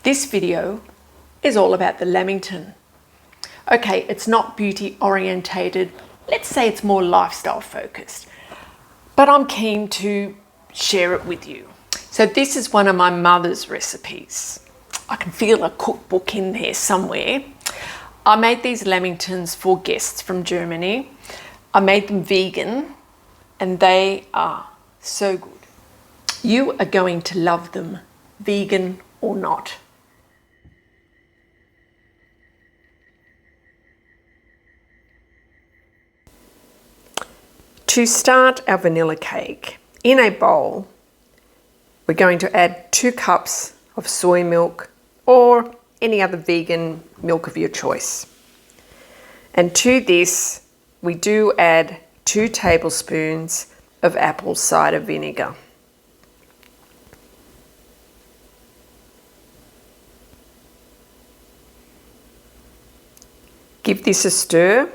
This video is all about the Lamington. Okay, it's not beauty orientated. Let's say it's more lifestyle focused, but I'm keen to share it with you. So this is one of my mother's recipes. I can feel a cookbook in there somewhere. I made these Lamingtons for guests from Germany. I made them vegan and they are so good. You are going to love them, vegan or not. To start our vanilla cake, in a bowl, we're going to add 2 cups of soy milk or any other vegan milk of your choice. And to this, we do add 2 tablespoons of apple cider vinegar. Give this a stir,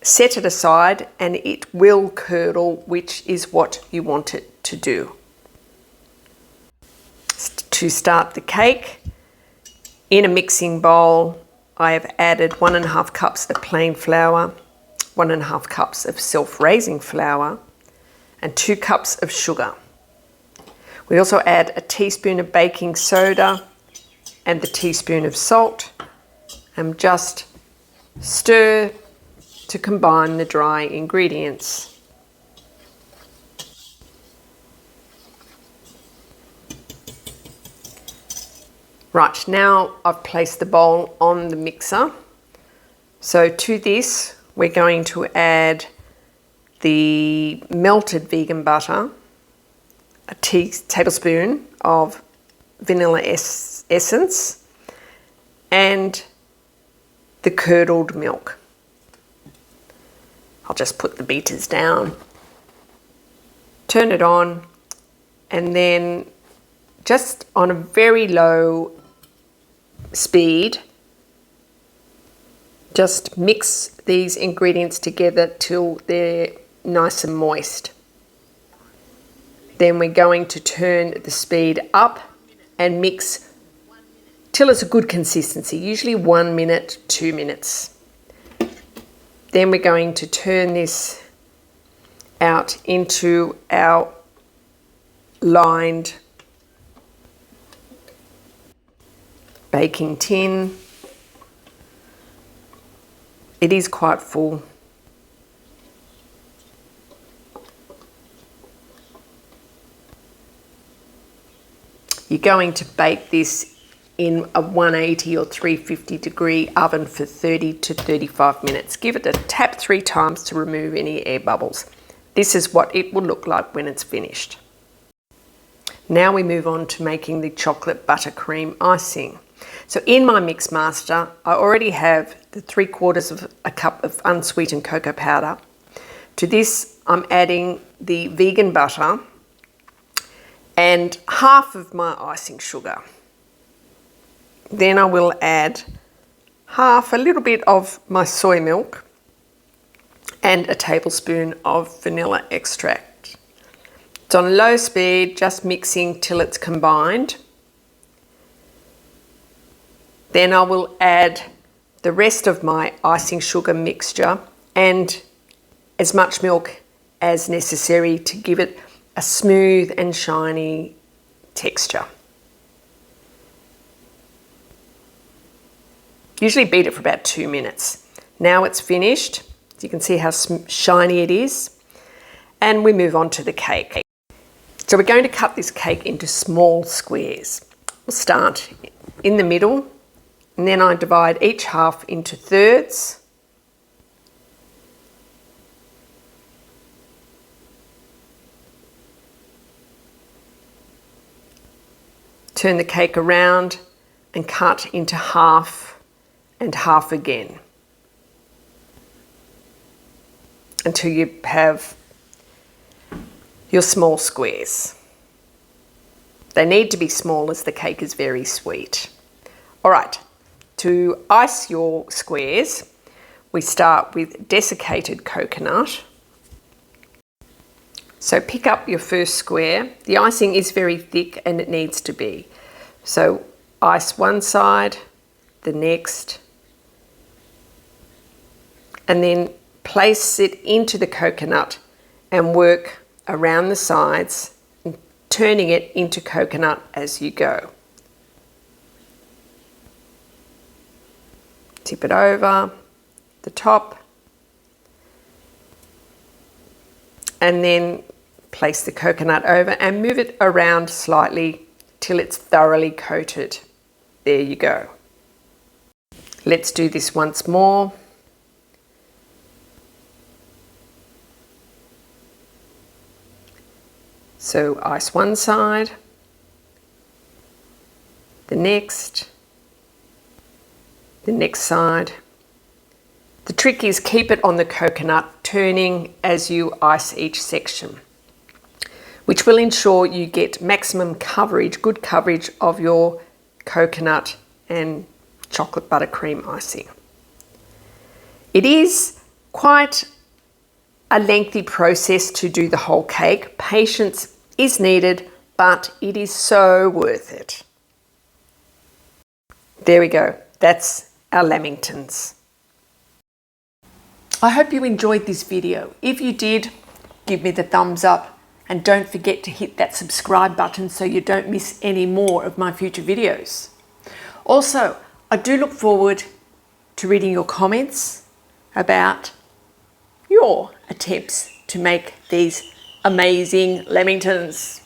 set it aside, and it will curdle, which is what you want it to do. To start the cake, in a mixing bowl, I have added 1.5 cups of plain flour, 1.5 cups of self-raising flour, and 2 cups of sugar. We also add a teaspoon of baking soda and the teaspoon of salt, and just stir to combine the dry ingredients. Right, now I've placed the bowl on the mixer. So to this, we're going to add the melted vegan butter, a tablespoon of vanilla essence, and the curdled milk. I'll just put the beaters down, turn it on, and then just on a very low speed, just mix these ingredients together till they're nice and moist. Then we're going to turn the speed up and mix till it's a good consistency, usually 1 minute, 2 minutes. Then we're going to turn this out into our lined baking tin. It is quite full. You're going to bake this in a 180 or 350 degree oven for 30 to 35 minutes. Give it a tap 3 times to remove any air bubbles. This is what it will look like when it's finished. Now we move on to making the chocolate buttercream icing. So in my mix master, I already have the 3/4 of a cup of unsweetened cocoa powder. To this, I'm adding the vegan butter and half of my icing sugar. Then I will add a little bit of my soy milk and a tablespoon of vanilla extract. It's on low speed, just mixing till it's combined. Then I will add the rest of my icing sugar mixture and as much milk as necessary to give it a smooth and shiny texture. Usually beat it for about 2 minutes. Now it's finished. You can see how shiny it is. And we move on to the cake. So we're going to cut this cake into small squares. We'll start in the middle, and then I divide each half into thirds. Turn the cake around and cut into half and half again until you have your small squares. They need to be small as the cake is very sweet. All right, to ice your squares, we start with desiccated coconut. So pick up your first square. The icing is very thick and it needs to be. So ice one side, the next, and then place it into the coconut and work around the sides, turning it into coconut as you go. Tip it over the top and then place the coconut over and move it around slightly till it's thoroughly coated. There you go. Let's do this once more. So ice one side, the next side. The trick is keep it on the coconut, turning as you ice each section, which will ensure you get maximum coverage, good coverage of your coconut and chocolate buttercream icing. It is quite a lengthy process to do the whole cake. Patience is needed, but it is so worth it. There we go. That's our Lamingtons. I hope you enjoyed this video. If you did, give me the thumbs up and don't forget to hit that subscribe button so you don't miss any more of my future videos. Also, I do look forward to reading your comments about your attempts to make these amazing Lamingtons.